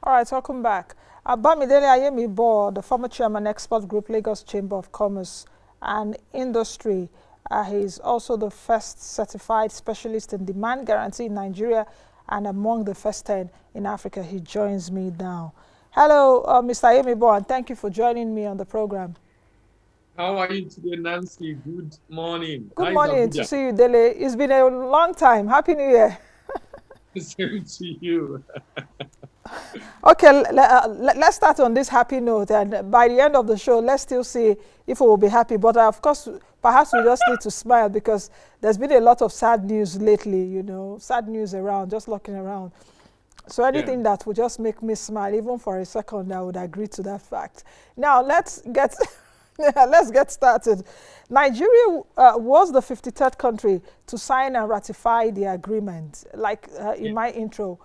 All right, welcome back. Bamidele Ayemibo, the former chairman, Export Group, Lagos Chamber of Commerce and Industry. He is also the first certified specialist in demand guarantee in Nigeria and among the first 10 in Africa. He joins me now. Hello, Mr. Ayemibo, and thank you for joining me on the program. How are you today, Nancy? Good morning. Good morning to see you, Dele. It's been a long time. Happy New Year. Same to you. Okay, let's start on this happy note, and by the end of the show, let's still see if we will be happy. But of course, perhaps we just need to smile because there's been a lot of sad news lately, you know, sad news around, just looking around. So anything that would just make me smile, even for a second, I would agree to that fact. Now, let's get, let's get started. Nigeria was the 53rd country to sign and ratify the agreement. Like in my intro,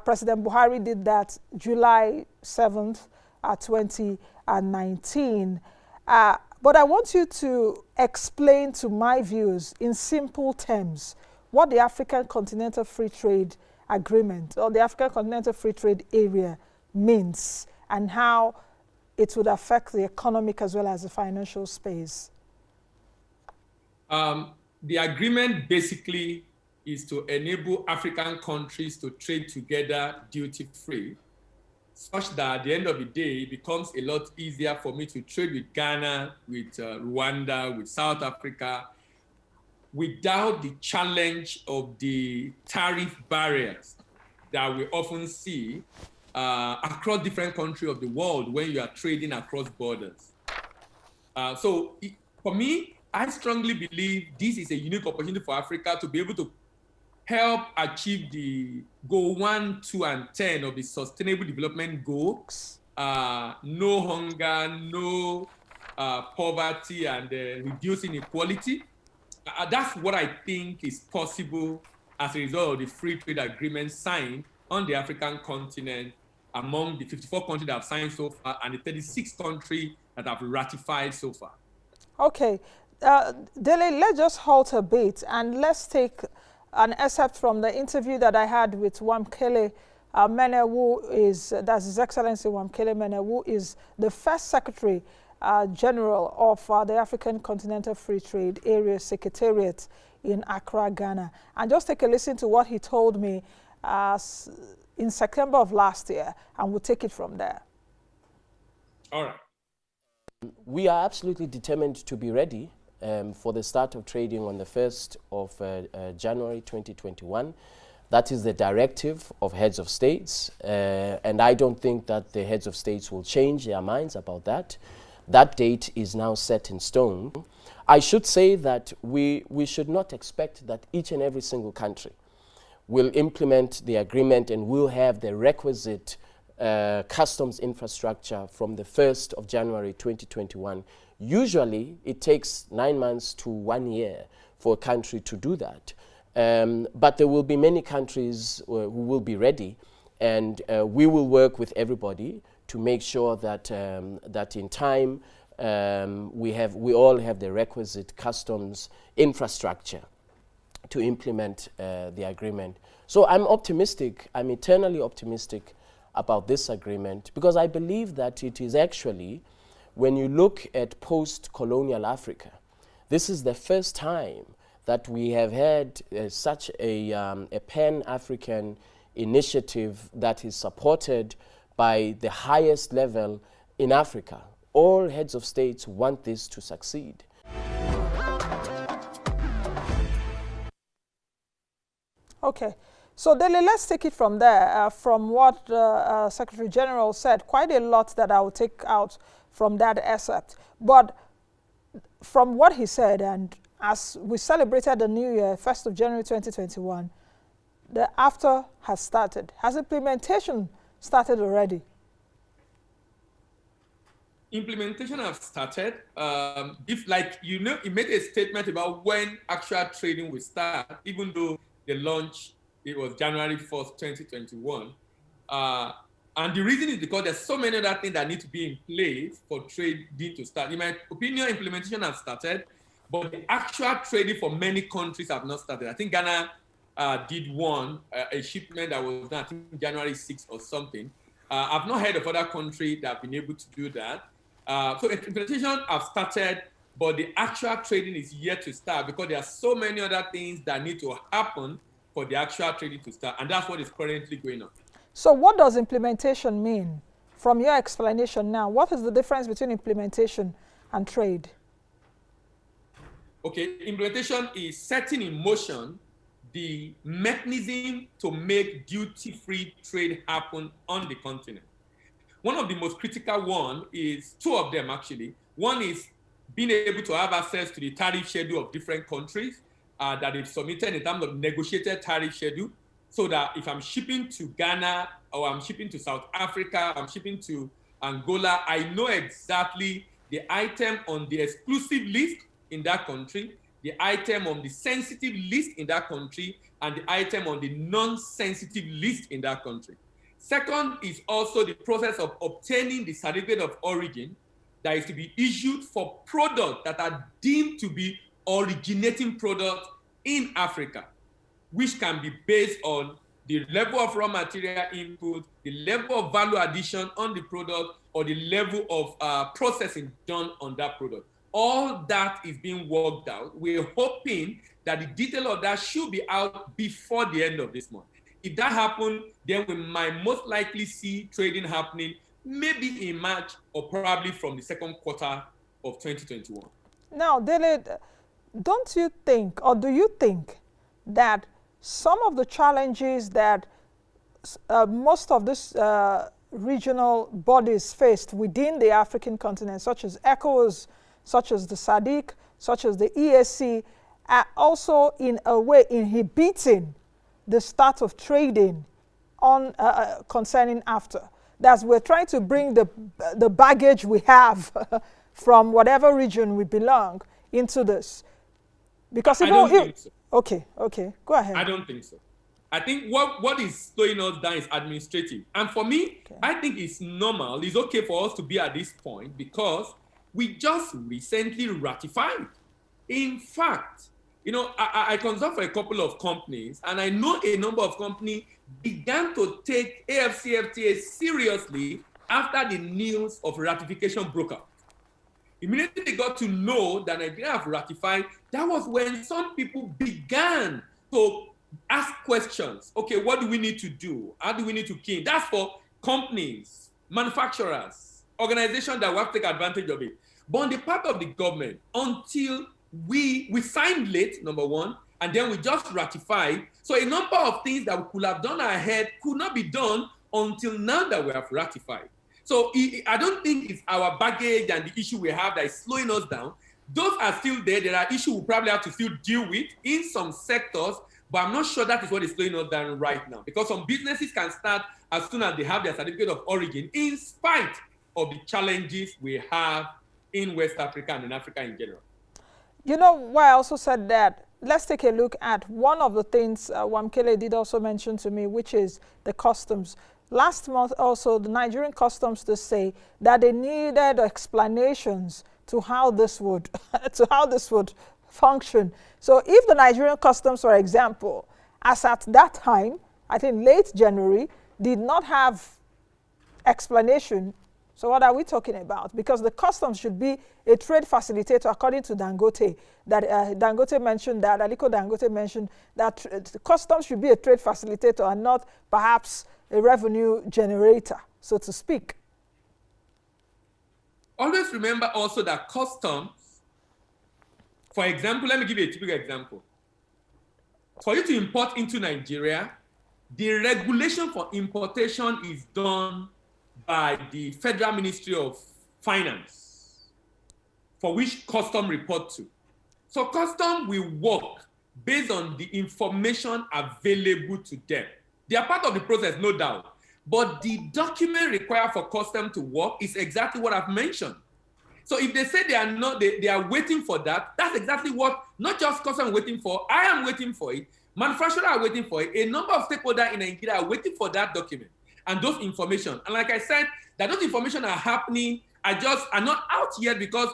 President Buhari did that July 7th, 2019. But I want you to explain to my viewers in simple terms what the African Continental Free Trade Agreement or the African Continental Free Trade Area means and how it would affect the economic as well as the financial space. The agreement basically is to enable African countries to trade together duty-free, such that at the end of the day, it becomes a lot easier for me to trade with Ghana, with Rwanda, with South Africa, without the challenge of the tariff barriers that we often see across different countries of the world when you are trading across borders. For me, I strongly believe this is a unique opportunity for Africa to be able to help achieve the goal 1, 2, and 10 of the Sustainable Development Goals. No hunger, no poverty, and reducing inequality. That's what I think is possible as a result of the free trade agreement signed on the African continent among the 54 countries that have signed so far and the 36 countries that have ratified so far. Okay. Dele, let's just halt a bit and let's take an excerpt from the interview that I had with Wamkele Mene, that's His Excellency Wamkele Mene, who is the first Secretary General of the African Continental Free Trade Area Secretariat in Accra, Ghana. And just take a listen to what he told me in September of last year, and we'll take it from there. All right. We are absolutely determined to be ready for the start of trading on the 1st of January 2021. That is the directive of heads of states, and I don't think that the heads of states will change their minds about that. That date is now set in stone. I should say that we should not expect that each and every single country will implement the agreement and will have the requisite customs infrastructure from the 1st of January 2021. Usually, it takes 9 months to 1 year for a country to do that. But there will be many countries who will be ready, and we will work with everybody to make sure that that in time we all have the requisite customs infrastructure to implement the agreement. So I'm optimistic, I'm eternally optimistic about this agreement, because I believe that it is actually, when you look at post-colonial Africa, this is the first time that we have had such a pan-African initiative that is supported by the highest level in Africa. All heads of states want this to succeed. Okay. So, Dele, let's take it from there. From what the Secretary General said, quite a lot that I will take out from that excerpt. But from what he said, and as we celebrated the New Year, 1st of January 2021, the after has started. Has implementation started already? Implementation has started. If, like, you know, he made a statement about when actual trading will start, even though the launch, it was January 4th, 2021. And the reason is because there's so many other things that need to be in place for trading to start. In my opinion, implementation has started, but the actual trading for many countries have not started. I think Ghana did one, a shipment that was done, I think January 6th or something. I've not heard of other countries that have been able to do that. So implementation have started, but the actual trading is yet to start because there are so many other things that need to happen for the actual trading to start. And that's what is currently going on. So what does implementation mean? From your explanation now, what is the difference between implementation and trade? Okay, implementation is setting in motion the mechanism to make duty-free trade happen on the continent. One of the most critical one is, two of them actually. One is being able to have access to the tariff schedule of different countries that they've submitted in terms of negotiated tariff schedule, so that if I'm shipping to Ghana or I'm shipping to South Africa, I'm shipping to Angola, I know exactly the item on the exclusive list in that country, the item on the sensitive list in that country, and the item on the non-sensitive list in that country. Second is also the process of obtaining the certificate of origin that is to be issued for products that are deemed to be originating products in Africa, which can be based on the level of raw material input, the level of value addition on the product, or the level of processing done on that product. All that is being worked out. We're hoping that the detail of that should be out before the end of this month. If that happens, then we might most likely see trading happening maybe in March or probably from the second quarter of 2021. Now, Dele, don't you think, or do you think that some of the challenges that most of these regional bodies faced within the African continent, such as ECOWAS, such as the SADC, such as the EAC, are also in a way inhibiting the start of trading on concerning AfCFTA? That's we're trying to bring the baggage we have from whatever region we belong into this. Because I don't think so. Okay, go ahead. I don't think so. I think what is slowing us down is administrative. And for me, okay, I think it's normal, it's okay for us to be at this point because we just recently ratified. In fact, you know, I consult for a couple of companies, and I know a number of companies began to take AfCFTA seriously after the news of ratification broke out. Immediately they got to know that Nigeria have ratified. That was when some people began to ask questions. Okay, what do we need to do? How do we need to key in? That's for companies, manufacturers, organizations that will have to take advantage of it. But on the part of the government, until we signed late, number one, and then we just ratified. So a number of things that we could have done ahead could not be done until now that we have ratified. So I don't think it's our baggage and the issue we have that is slowing us down. Those are still there. There are issues we probably have to still deal with in some sectors, but I'm not sure that is what is slowing us down right now, because some businesses can start as soon as they have their certificate of origin, in spite of the challenges we have in West Africa and in Africa in general. You know why I also said that? Let's take a look at one of the things Wamkele did also mention to me, which is the customs. Last month also, the Nigerian customs to say that they needed explanations to how this would function. So if the Nigerian customs, for example, as at that time, I think late January, did not have explanation, so what are we talking about? Because the customs should be a trade facilitator, according to Dangote. That Dangote mentioned that, Aliko Dangote mentioned that the customs should be a trade facilitator and not perhaps a revenue generator, so to speak. Always remember also that customs, for example, let me give you a typical example. For you to import into Nigeria, the regulation for importation is done by the Federal Ministry of Finance, for which custom report to. So custom will work based on the information available to them. They are part of the process, no doubt. But the document required for custom to work is exactly what I've mentioned. So if they say they are not, they are waiting for that, that's exactly what, not just custom waiting for, I am waiting for it, manufacturers are waiting for it, a number of stakeholders in Nigeria are waiting for that document and those information. And like I said, that those information are happening, are not out yet because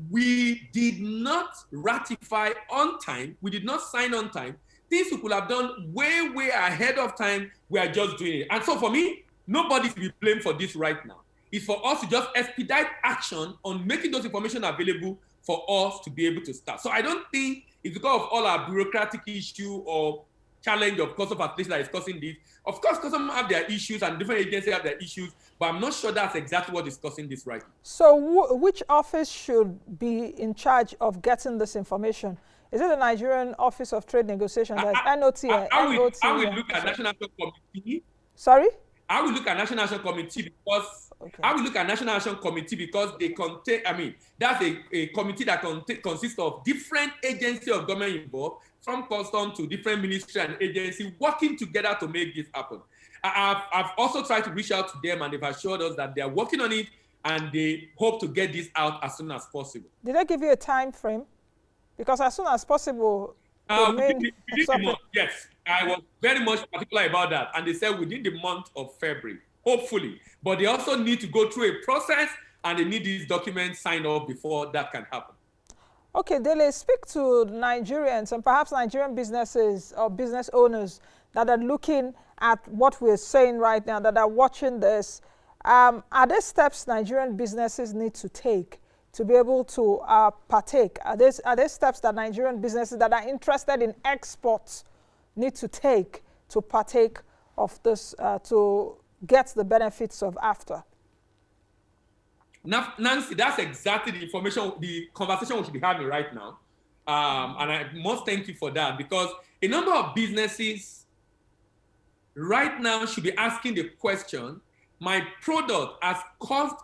we did not ratify on time, we did not sign on time. Things we could have done way ahead of time, we are just doing it. And so for me, Nobody's to be blamed for this right now. It's for us to just expedite action on making those information available for us to be able to start. So I don't think it's because of all our bureaucratic issue or challenge of cost of facilitation that is causing this. Of course, customers have their issues and different agencies have their issues, but I'm not sure that's exactly what is causing this right now. So which office should be in charge of getting this information? Is it the Nigerian Office of Trade Negotiation? There's NOT and NOT. I will look at National Action Committee. Sorry? I will look at National Action Committee because they contain, I mean, that's a committee that consists of different agencies of government involved, from custom to different ministry and agency working together to make this happen. I've also tried to reach out to them and they've assured us that they are working on it and they hope to get this out as soon as possible. Did they give you a time frame? Because as soon as possible, within the month, yes. I was very much particular about that. And they said within the month of February, hopefully. But they also need to go through a process and they need these documents signed off before that can happen. Okay, Dele, speak to Nigerians and perhaps Nigerian businesses or business owners that are looking at what we're saying right now, that are watching this. Are there steps Nigerian businesses need to take to be able to partake? Are there steps that Nigerian businesses that are interested in exports need to take to partake of this, to get the benefits of AfCFTA? Nancy, that's exactly the information, the conversation we should be having right now. And I must thank you for that, because a number of businesses right now should be asking the question, my product as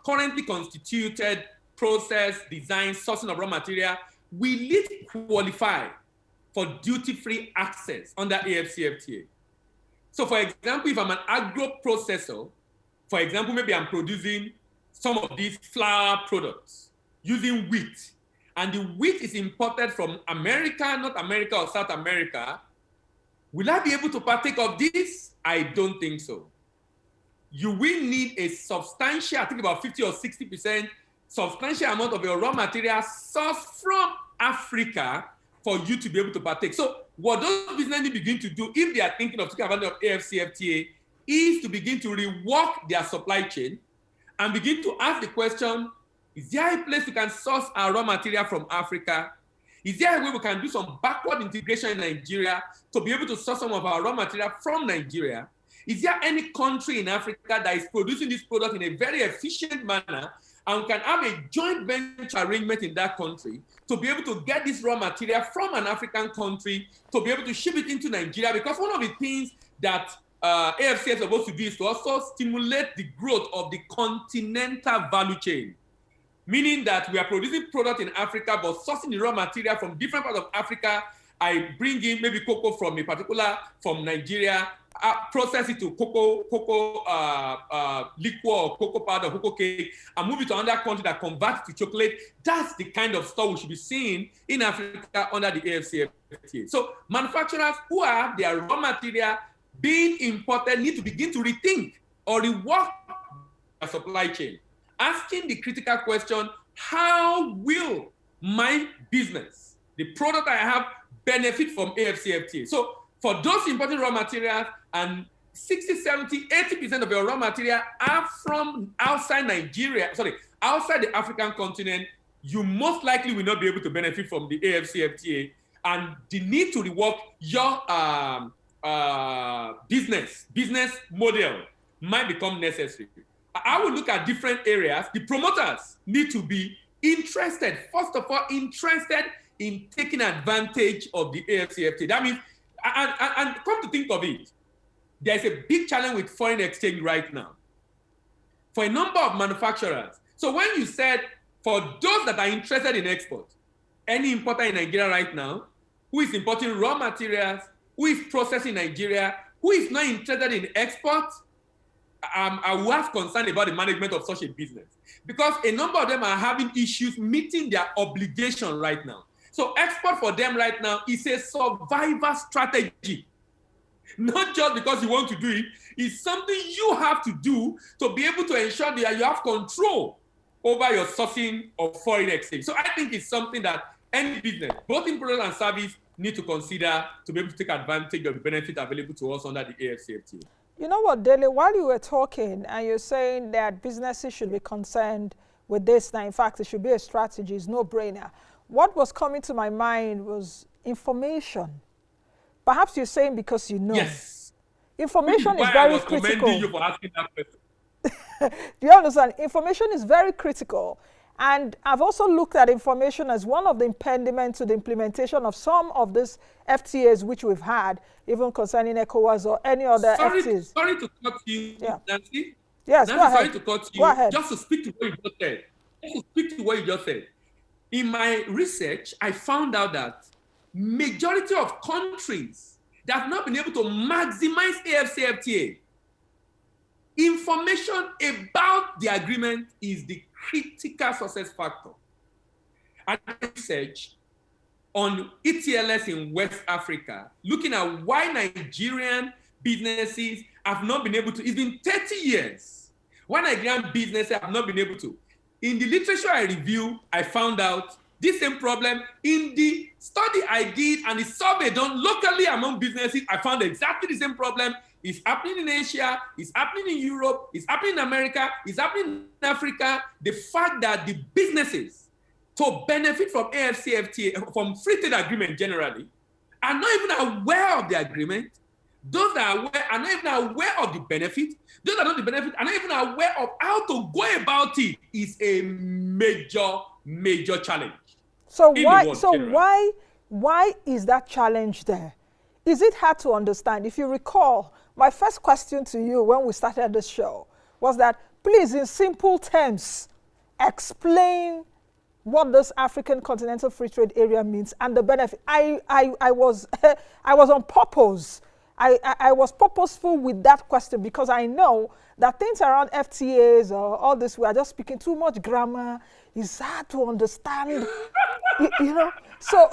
currently constituted, process, design, sourcing of raw material, will it qualify for duty-free access under AfCFTA? So for example, if I'm an agro processor, for example, maybe I'm producing some of these flour products using wheat, and the wheat is imported from America, North America or South America, will I be able to partake of this? I don't think so. You will need a substantial, I think about 50 or 60% substantial amount of your raw material sourced from Africa for you to be able to partake. So what those businesses begin to do, if they are thinking of taking advantage of AfCFTA, is to begin to rework their supply chain and begin to ask the question, is there a place we can source our raw material from Africa? Is there a way we can do some backward integration in Nigeria to be able to source some of our raw material from Nigeria? Is there any country in Africa that is producing this product in a very efficient manner and can have a joint venture arrangement in that country to be able to get this raw material from an African country to be able to ship it into Nigeria? Because one of the things that AfCFTA is supposed to do is to also stimulate the growth of the continental value chain, meaning that we are producing product in Africa but sourcing the raw material from different parts of Africa. I bring in maybe cocoa from a particular, from Nigeria, process it to cocoa liquor or cocoa powder, cocoa cake, and move it to another country that converts to chocolate. That's the kind of stuff we should be seeing in Africa under the AfCFTA. So manufacturers who have their raw material being imported need to begin to rethink or rework their supply chain, asking the critical question, how will my business, the product I have, benefit from AfCFTA? So for those importing raw materials, and 60, 70, 80% of your raw material are from outside Nigeria, outside the African continent, you most likely will not be able to benefit from the AfCFTA, and the need to rework your business model might become necessary. I will look at different areas. The promoters need to be interested, first of all, interested in taking advantage of the AfCFTA. That means, and come to think of it, there's a big challenge with foreign exchange right now for a number of manufacturers. So when you said, for those that are interested in export, any importer in Nigeria right now, who is importing raw materials, who is processing Nigeria, who is not interested in export, I will have concern about the management of such a business, because a number of them are having issues meeting their obligation right now. So export for them right now is a survival strategy. Not just because you want to do it, it's something you have to do to be able to ensure that you have control over your sourcing of foreign exchange. So I think it's something that any business, both in product and service, need to consider to be able to take advantage of the benefit available to us under the AfCFTA. You know what, Dele, while you were talking and you're saying that businesses should be concerned with this, now in fact, it should be a strategy, it's no brainer. What was coming to my mind was information. Perhaps you're saying because you know. Yes. Information is why very I was critical. commending you for asking that question. Do you understand? Information is very critical. And I've also looked at information as one of the impediments to the implementation of some of these FTAs which we've had, even concerning ECOWAS or any other FTAs. Sorry to cut you, Yeah. Nancy. Yes, Nancy, go ahead. sorry to cut you. Go ahead. Just to speak to what you just said. Just to speak to what you just said. In my research, I found out that majority of countries that have not been able to maximize AfCFTA, information about the agreement is the critical success factor. And research on ETLS in West Africa, looking at why Nigerian businesses have not been able to, it's been 30 years, why Nigerian businesses have not been able to. In the literature I review, I found out this same problem. In the study I did and the survey done locally among businesses, I found exactly the same problem. It's happening in Asia, it's happening in Europe, it's happening in America, it's happening in Africa. The fact that the businesses to benefit from AfCFTA, from free trade agreement generally, are not even aware of the agreement. Those that are aware are not even aware of the benefit. Those that are not the benefit are not even aware of how to go about it. Is a major challenge. So why is that challenge there? Is it hard to understand? If you recall, my first question to you when we started this show was that, please, in simple terms, explain what this African Continental Free Trade Area means and the benefit. I was I was on purpose. I was purposeful with that question because I know that things around FTAs or all this, we are just speaking too much grammar. It's hard to understand, you know. So,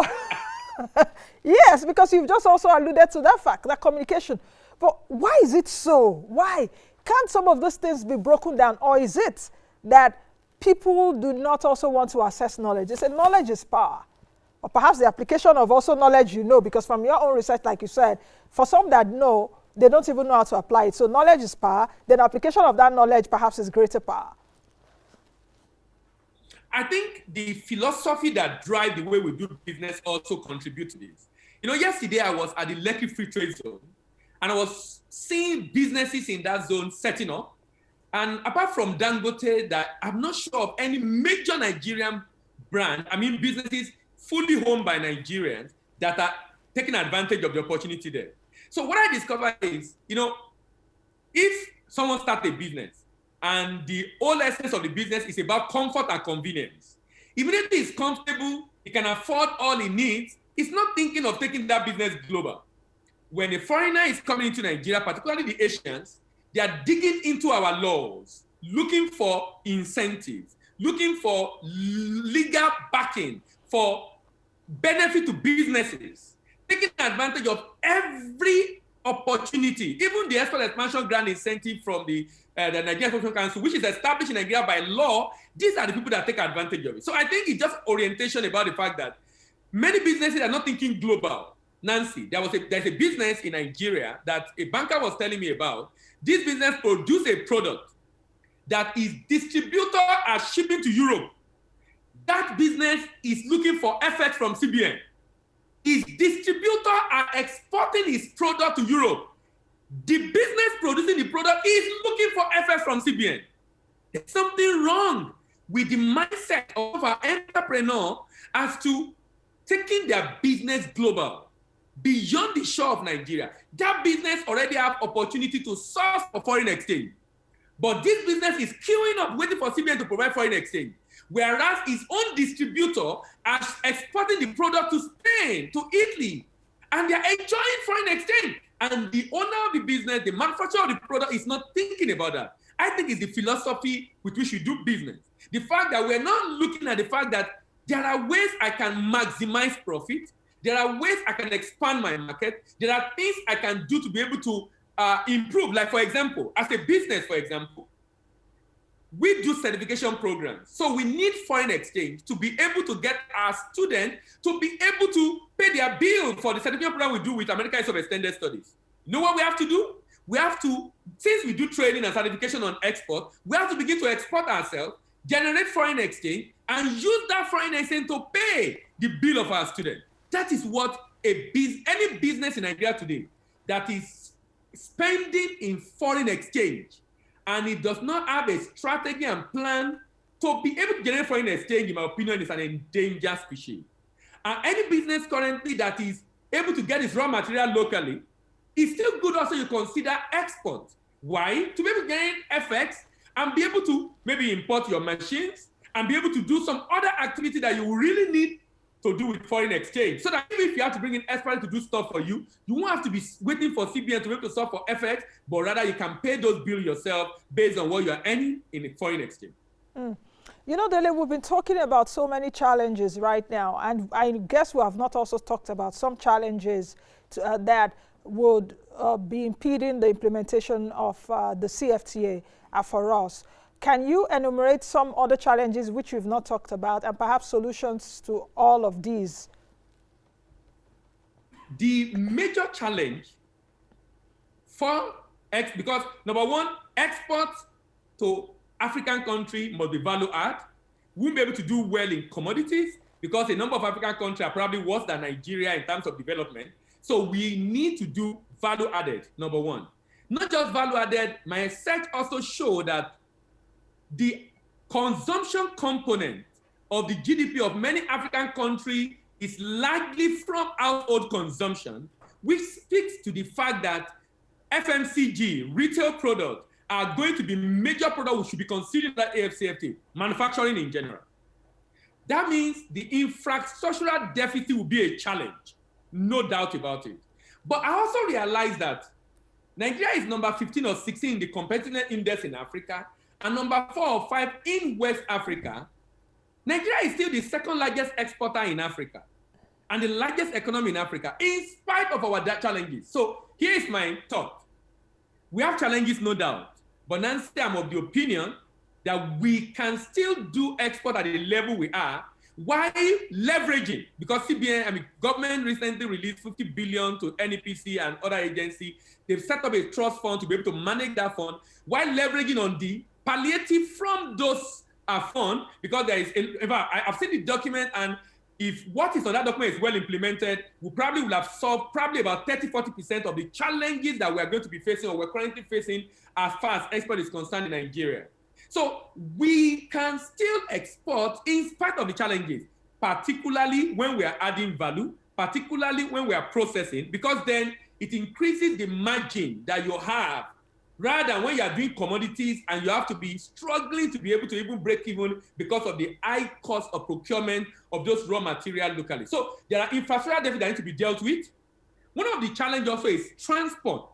yes, because you've just also alluded to that fact, that communication. But why is it so? Why? Can't some of those things be broken down? Or is it that people do not also want to access knowledge? They say knowledge is power. Or perhaps the application of also knowledge, you know, because from your own research, like you said, for some that know, they don't even know how to apply it. So knowledge is power, then application of that knowledge perhaps is greater power. I think the philosophy that drives the way we do business also contributes to this. You know, yesterday I was at the Lekki Free Trade Zone, and I was seeing businesses in that zone setting up. And apart from Dangote, that I'm not sure of any major Nigerian brand, I mean businesses fully owned by Nigerians that are taking advantage of the opportunity there. So what I discovered is, you know, if someone starts a business and the whole essence of the business is about comfort and convenience, immediately it's comfortable, he can afford all he needs, he's not thinking of taking that business global. When a foreigner is coming into Nigeria, particularly the Asians, they are digging into our laws, looking for incentives, looking for legal backing, for benefit to businesses, taking advantage of every opportunity, even the export expansion grant incentive from the Nigerian Exporters Council, which is established in Nigeria by law. These are the people that take advantage of it. So I think it's just orientation about the fact that many businesses are not thinking global. Nancy, there's a business in Nigeria that a banker was telling me about. This business produces a product that is distributor are shipping to Europe. That business is looking for FX from CBN. His distributor are exporting his product to Europe. The business producing the product is looking for FX from CBN. There's something wrong with the mindset of our entrepreneur as to taking their business global, beyond the shore of Nigeria. That business already have opportunity to source for foreign exchange. But this business is queuing up, waiting for CBN to provide foreign exchange. Whereas his own distributor is exporting the product to Spain, to Italy, and they're enjoying foreign exchange. And the owner of the business, the manufacturer of the product is not thinking about that. I think it's the philosophy with which you do business. The fact that we're not looking at the fact that there are ways I can maximize profit. There are ways I can expand my market. There are things I can do to be able to improve. Like, for example, as a business, for example, we do certification programs. So we need foreign exchange to be able to get our students to be able to pay their bill for the certification program we do with American Institute of Extended Studies. You know what we have to do? we have to, since we do training and certification on export, we have to begin to export ourselves, generate foreign exchange, and use that foreign exchange to pay the bill of our students. That is what any business in Nigeria today that is spending in foreign exchange and it does not have a strategy and plan to be able to generate foreign exchange, in my opinion, is an endangered species. And any business currently that is able to get its raw material locally, it's still good also you consider export. Why? To be able to gain FX and be able to maybe import your machines and be able to do some other activity that you really need to do with foreign exchange. So that even if you have to bring in experts to do stuff for you, you won't have to be waiting for CBN to be able to solve for FX, but rather you can pay those bills yourself based on what you are earning in foreign exchange. You know, Dele, we've been talking about so many challenges right now, and I guess we have not also talked about some challenges that would be impeding the implementation of the CFTA for us. Can you enumerate some other challenges which we've not talked about and perhaps solutions to all of these? The major challenge for because number one, exports to African country must be value add. We won't be able to do well in commodities because a number of African countries are probably worse than Nigeria in terms of development. So we need to do value added, number one. Not just value added, my research also showed that the consumption component of the GDP of many African countries is largely from household consumption, which speaks to the fact that FMCG, retail products, are going to be major products we should be considering that AfCFTA, manufacturing in general. That means the infrastructural deficit will be a challenge, no doubt about it. But I also realize that Nigeria is number 15 or 16 in the competitiveness index in Africa, and number 4 or 5 in West Africa. Nigeria is still the second largest exporter in Africa and the largest economy in Africa, in spite of our challenges. So here's my thought. We have challenges, no doubt. But Nancy, I'm of the opinion that we can still do export at the level we are while leveraging, because CBN, government recently released 50 billion to NEPC and other agencies. They've set up a trust fund to be able to manage that fund while leveraging on the palliative from those funds, because there is, I've seen the document, and if what is on that document is well implemented, we probably will have solved probably about 30-40% of the challenges that we are going to be facing or we're currently facing as far as export is concerned in Nigeria. So we can still export in spite of the challenges, particularly when we are adding value, particularly when we are processing, because then it increases the margin that you have, rather than when you are doing commodities and you have to be struggling to be able to even break even because of the high cost of procurement of those raw materials locally. So there are infrastructure deficits that need to be dealt with. One of the challenges also is transport.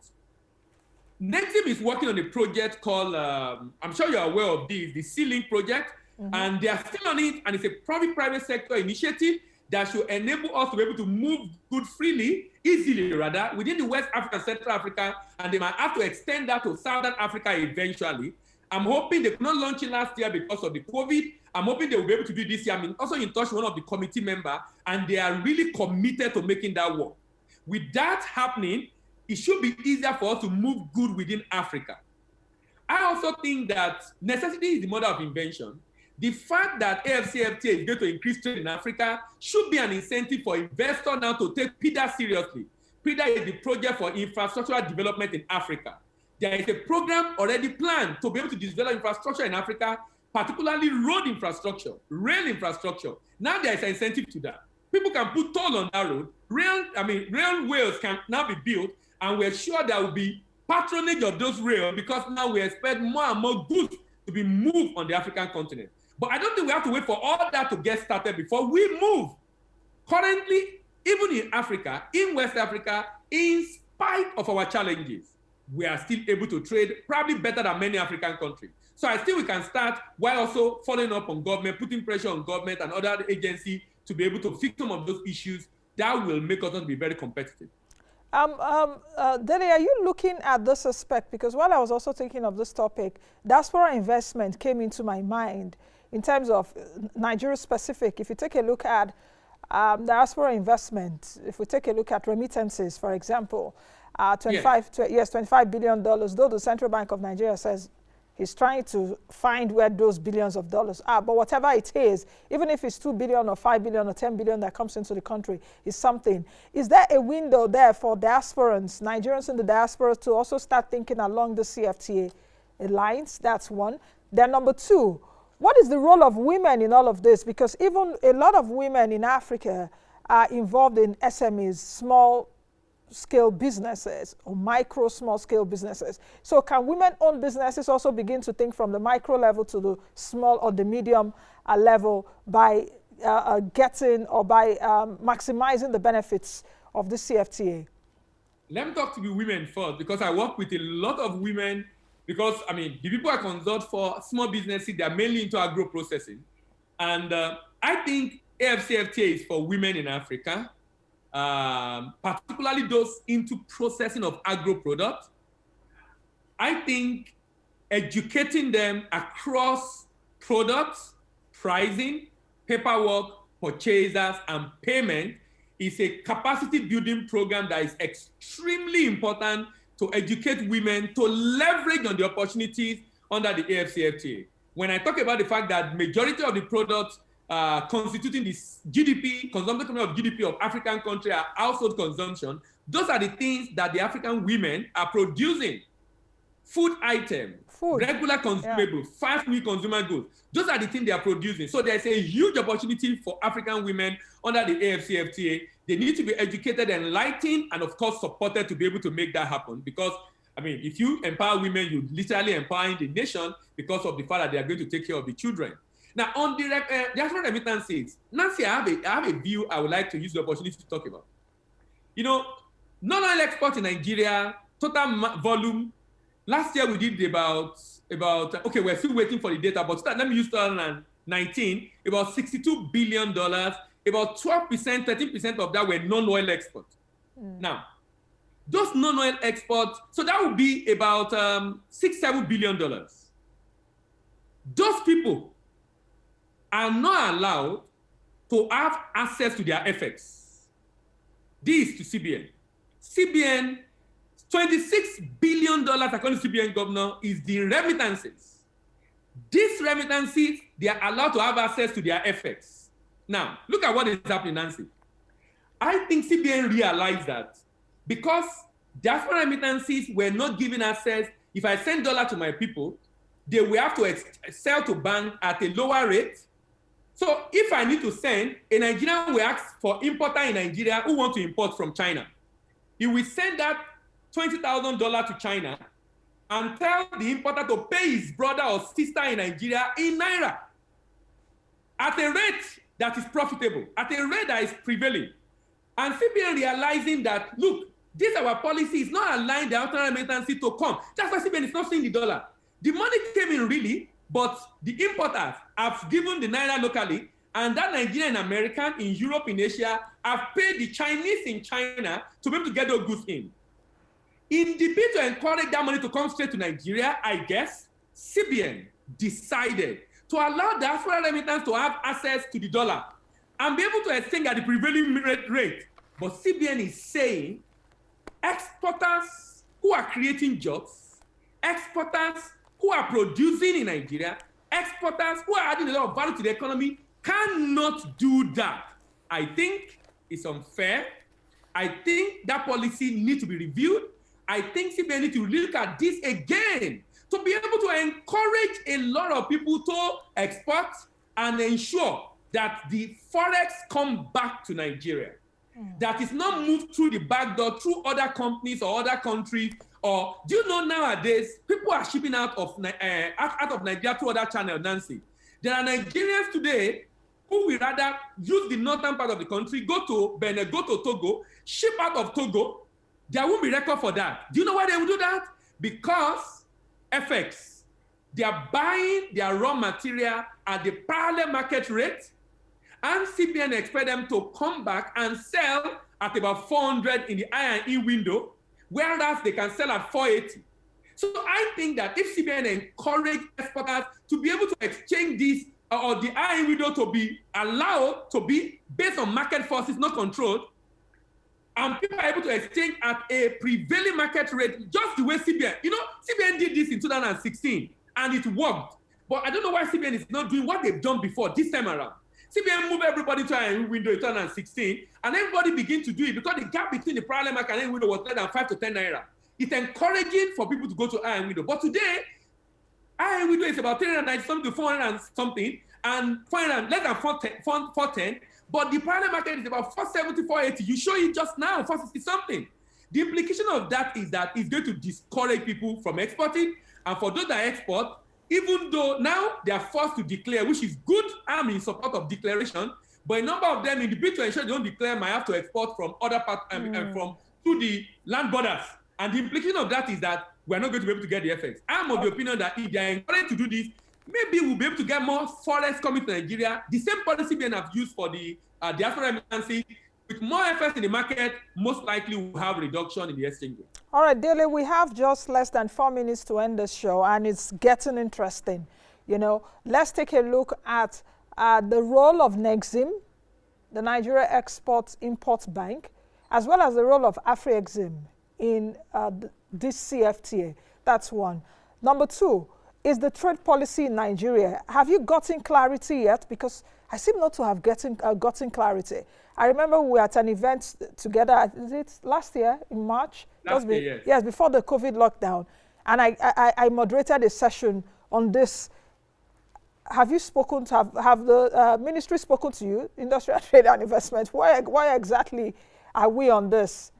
NEXIM is working on a project called, I'm sure you're aware of this, the Sea-Link project, and they are still on it, and it's a private sector initiative that should enable us to be able to move goods freely, easily rather, within the West Africa, Central Africa, and they might have to extend that to Southern Africa eventually. I'm hoping they could not launch it last year because of the COVID. I'm hoping they will be able to do this year. I'm also in touch with one of the committee members, and they are really committed to making that work. With that happening, it should be easier for us to move good within Africa. I also think that necessity is the mother of invention. The fact that AfCFTA is going to increase trade in Africa should be an incentive for investors now to take PIDA seriously. PIDA is the Project for Infrastructural Development in Africa. There is a program already planned to be able to develop infrastructure in Africa, particularly road infrastructure, rail infrastructure. Now there is an incentive to that. People can put toll on that road. Railways can now be built, and we're sure there will be patronage of those rails because now we expect more and more goods to be moved on the African continent. But I don't think we have to wait for all that to get started before we move. Currently, even in Africa, in West Africa, in spite of our challenges, we are still able to trade probably better than many African countries. So I think we can start while also following up on government, putting pressure on government and other agencies to be able to fix some of those issues that will make us be very competitive. Dele, are you looking at this aspect? Because while I was also thinking of this topic, diaspora investment came into my mind in terms of Nigeria specific. If you take a look at diaspora investment, if we take a look at remittances, for example, $25 billion, though the Central Bank of Nigeria says he's trying to find where those billions of dollars are. But whatever it is, even if it's 2 billion or 5 billion or 10 billion that comes into the country, is something. Is there a window there for diasporans, Nigerians in the diaspora, to also start thinking along the CFTA lines? That's one. Then number two, what is the role of women in all of this? Because even a lot of women in Africa are involved in SMEs, small-scale businesses, or micro, small-scale businesses. So can women-owned businesses also begin to think from the micro level to the small or the medium level by getting or by maximizing the benefits of the CFTA? Let me talk to the women first, because I work with a lot of women. Because, I mean, the people I consult for small businesses, they're mainly into agro-processing. And I think AfCFTA is for women in Africa, particularly those into processing of agro-products. I think educating them across products, pricing, paperwork, purchasers, and payment is a capacity building program that is extremely important to educate women to leverage on the opportunities under the AfCFTA. When I talk about the fact that majority of the products constituting this GDP, consumption of GDP of African countries are household consumption, those are the things that the African women are producing. Food items, regular consumable, fast-moving consumer goods. Those are the things they are producing. So there's a huge opportunity for African women under the AfCFTA. They need to be educated, enlightened, and of course supported to be able to make that happen. Because, I mean, if you empower women, you literally empowering the nation because of the fact that they are going to take care of the children. Now, on the diaspora remittances, Nancy, I have a view I would like to use the opportunity to talk about. You know, non-oil export in Nigeria, total volume, last year we did about okay, we're still waiting for the data, but let me use 2019, about $62 billion, about 12%, 13% of that were non-oil exports. Now, those non-oil exports, so that would be about $6-7 billion. Those people are not allowed to have access to their FX. This to CBN. CBN, $26 billion, according to CBN governor, is the remittances. These remittances, they are allowed to have access to their FX. Now, look at what is happening, Nancy. I think CBN realized that because diaspora remittances were not given access, if I send dollar to my people, they will have to sell to bank at a lower rate. So if I need to send, a Nigerian will ask for importer in Nigeria who want to import from China. He will send that $20,000 to China and tell the importer to pay his brother or sister in Nigeria in Naira at a rate that is profitable, at a rate that is prevailing. And CBN realizing that, look, this our policy is not allowing the outer remittances to come. That's why CBN is not seeing the dollar. The money came in really, but the importers have given the Naira locally, and that Nigerian and American in Europe, in Asia, have paid the Chinese in China to be able to get those goods in. In the bid to encourage that money to come straight to Nigeria, I guess, CBN decided to allow diaspora remittance to have access to the dollar and be able to exchange at the prevailing rate. But CBN is saying exporters who are creating jobs, exporters who are producing in Nigeria, exporters who are adding a lot of value to the economy cannot do that. I think it's unfair. I think that policy needs to be reviewed. I think CBN needs to look at this again to be able to encourage a lot of people to export and ensure that the forex come back to Nigeria. That is not moved through the back door, through other companies or other countries. Or do you know nowadays, people are shipping out of Nigeria through other channels, Nancy. There are Nigerians today who will rather use the northern part of the country, go to Benin, go to Togo, ship out of Togo. There won't be record for that. Do you know why they will do that? Because FX, they are buying their raw material at the parallel market rate, and CBN expect them to come back and sell at about 400 in the I&E window, whereas they can sell at 480. So I think that if CBN encourage exporters to be able to exchange this or the I&E window to be allowed to be based on market forces, not controlled, and people are able to exchange at a prevailing market rate, just the way CBN, CBN did this in 2016 and it worked. But I don't know why CBN is not doing what they've done before this time around. CBN moved everybody to an window in 2016 and everybody began to do it because the gap between the parallel market and window was less than 5 to 10 naira. It's encouraging for people to go to iron window. But today, iron window is about 390 something to 400 and something, and 400 less than 410. But the parallel market is about 470, 480. You show it just now, 460 something. The implication of that is that it's going to discourage people from exporting. And for those that export, even though now they are forced to declare, which is good, I'm in support of declaration, but a number of them, in the bid to ensure they don't declare, might have to export from other parts, from to the land borders. And the implication of that is that we're not going to be able to get the FX. I'm of the opinion that if they are encouraged to do this, maybe we'll be able to get more forex coming to Nigeria. The same policy being have used for the diaspora remittances. With more FX in the market, most likely we'll have a reduction in the exchange rate. All right, Dele, we have just less than 4 minutes to end this show, and it's getting interesting. Let's take a look at the role of NEXIM, the Nigeria Export-Import Bank, as well as the role of AfCFTA in this CFTA. That's one. Number two, is the trade policy in Nigeria. Have you gotten clarity yet? Because I seem not to have gotten clarity. I remember we were at an event together, is it last year in March? Last year, yes. Yes, before the COVID lockdown. And I moderated a session on this. Have you spoken to, have the ministry spoken to you, Industrial Trade and Investment? Why exactly are we on this?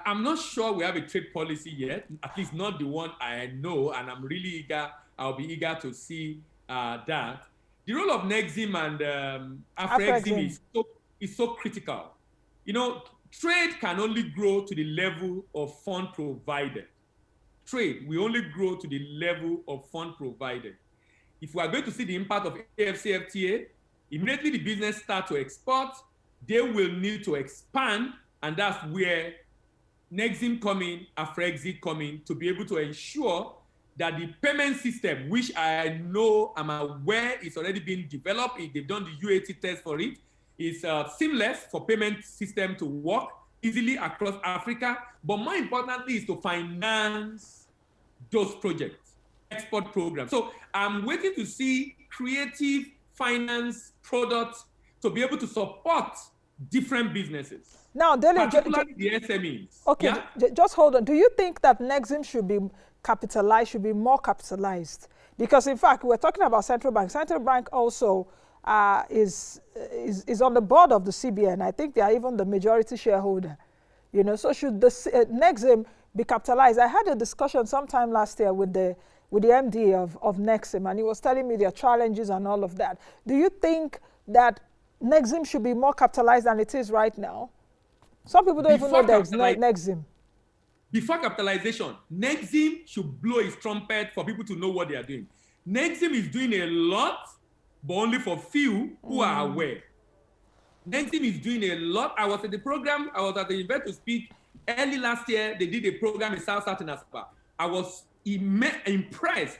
I'm not sure we have a trade policy yet, at least not the one I know, and I'm really eager, I'll be eager to see that. The role of NEXIM and AfCFTA is so critical. Trade can only grow to the level of fund provided. Trade will only grow to the level of fund provided. If we are going to see the impact of AfCFTA, immediately the business start to export, they will need to expand, and that's where NEXIM coming, AfCFTA coming, to be able to ensure that the payment system, which I know, I'm aware is already being developed, they've done the UAT test for it, is seamless for payment system to work easily across Africa, but more importantly is to finance those projects, export programs. So I'm waiting to see creative finance products to be able to support different businesses. Now, Dele, particularly the SMEs. Okay, yeah? Just hold on. Do you think that NEXIM should be capitalized, should be more capitalized? Because in fact, we're talking about central bank. Central bank also is on the board of the CBN. I think they are even the majority shareholder. So should the NEXIM be capitalized? I had a discussion sometime last year with the MD of NEXIM, and he was telling me their challenges and all of that. Do you think that NEXIM should be more capitalized than it is right now? Some people don't even know there's NEXIM. Before capitalization, NEXIM should blow its trumpet for people to know what they are doing. NEXIM is doing a lot, but only for few who are aware. NEXIM is doing a lot. I was at the event to speak early last year. They did a program in South in Asaba. I was impressed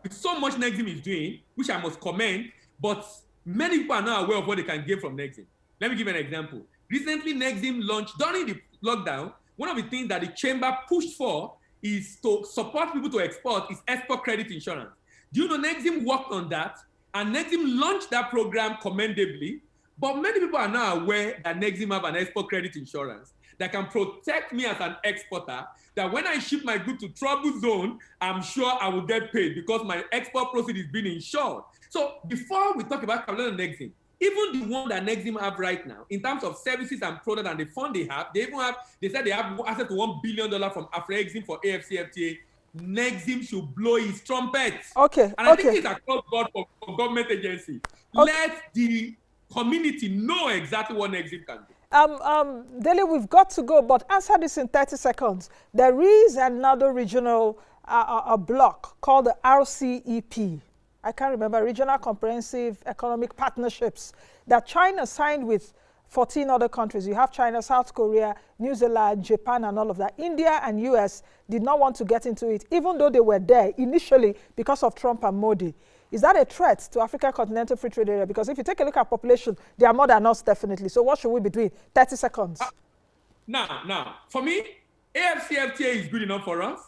with so much NEXIM is doing, which I must commend, but many people are not aware of what they can get from NEXIM. Let me give an example. Recently, NEXIM launched, during the lockdown, one of the things that the chamber pushed for is to support people to export is export credit insurance. Do you know NEXIM worked on that? And NEXIM launched that program commendably, but many people are not aware that NEXIM have an export credit insurance that can protect me as an exporter, that when I ship my goods to trouble zone, I'm sure I will get paid because my export proceed is being insured. So before we talk about capital NEXIM, even the one that NEXIM have right now, in terms of services and products and the fund they have, they said they have access to $1 billion from AfCFTA for AfCFTA. NEXIM should blow its trumpet. Okay. And I think it's across board for government agencies. Okay. Let the community know exactly what NEXIM can do. Dele, we've got to go, but answer this in 30 seconds. There is another regional block called the RCEP. I can't remember, Regional Comprehensive Economic Partnerships, that China signed with 14 other countries. You have China, South Korea, New Zealand, Japan, and all of that. India and US did not want to get into it, even though they were there initially because of Trump and Modi. Is that a threat to Africa Continental Free Trade Area? Because if you take a look at population, they are more than us, definitely. So what should we be doing? 30 seconds. Now, for me, AfCFTA is good enough for us.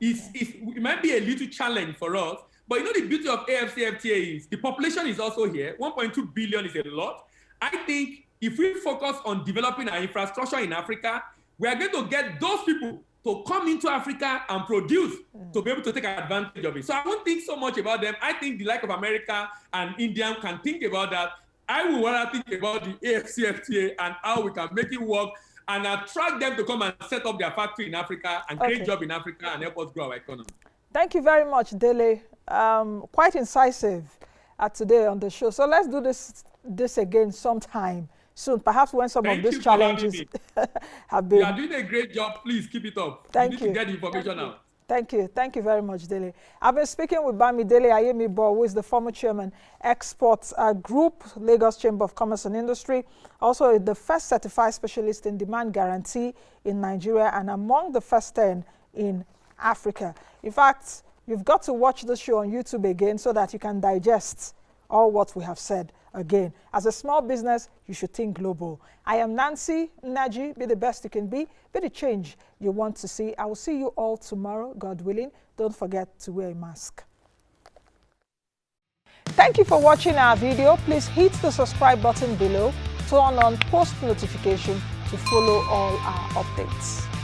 It might be a little challenge for us, but you know the beauty of AfCFTA is the population is also here. 1.2 billion is a lot. I think if we focus on developing our infrastructure in Africa, we are going to get those people to come into Africa and produce to be able to take advantage of it. So I won't think so much about them. I think the like of America and India can think about that. I would rather think about the AfCFTA and how we can make it work and attract them to come and set up their factory in Africa and create jobs in Africa and help us grow our economy. Thank you very much, Dele. Quite incisive today on the show. So let's do this again sometime soon, perhaps when some of these challenges have been. You are doing a great job. Please keep it up. Thank you. We need to get the information out. Thank you. Thank you very much, Dele. I've been speaking with Bamidele Ayemibo, who is the former chairman, Exports Group, Lagos Chamber of Commerce and Industry, also the first certified specialist in demand guarantee in Nigeria and among the first 10 in Africa. In fact, you've got to watch the show on YouTube again so that you can digest all what we have said again. As a small business, you should think global. I am Nancy Naji. Be the best you can be the change you want to see. I will see you all tomorrow, God willing. Don't forget to wear a mask. Thank you for watching our video. Please hit the subscribe button below, turn on post notification to follow all our updates.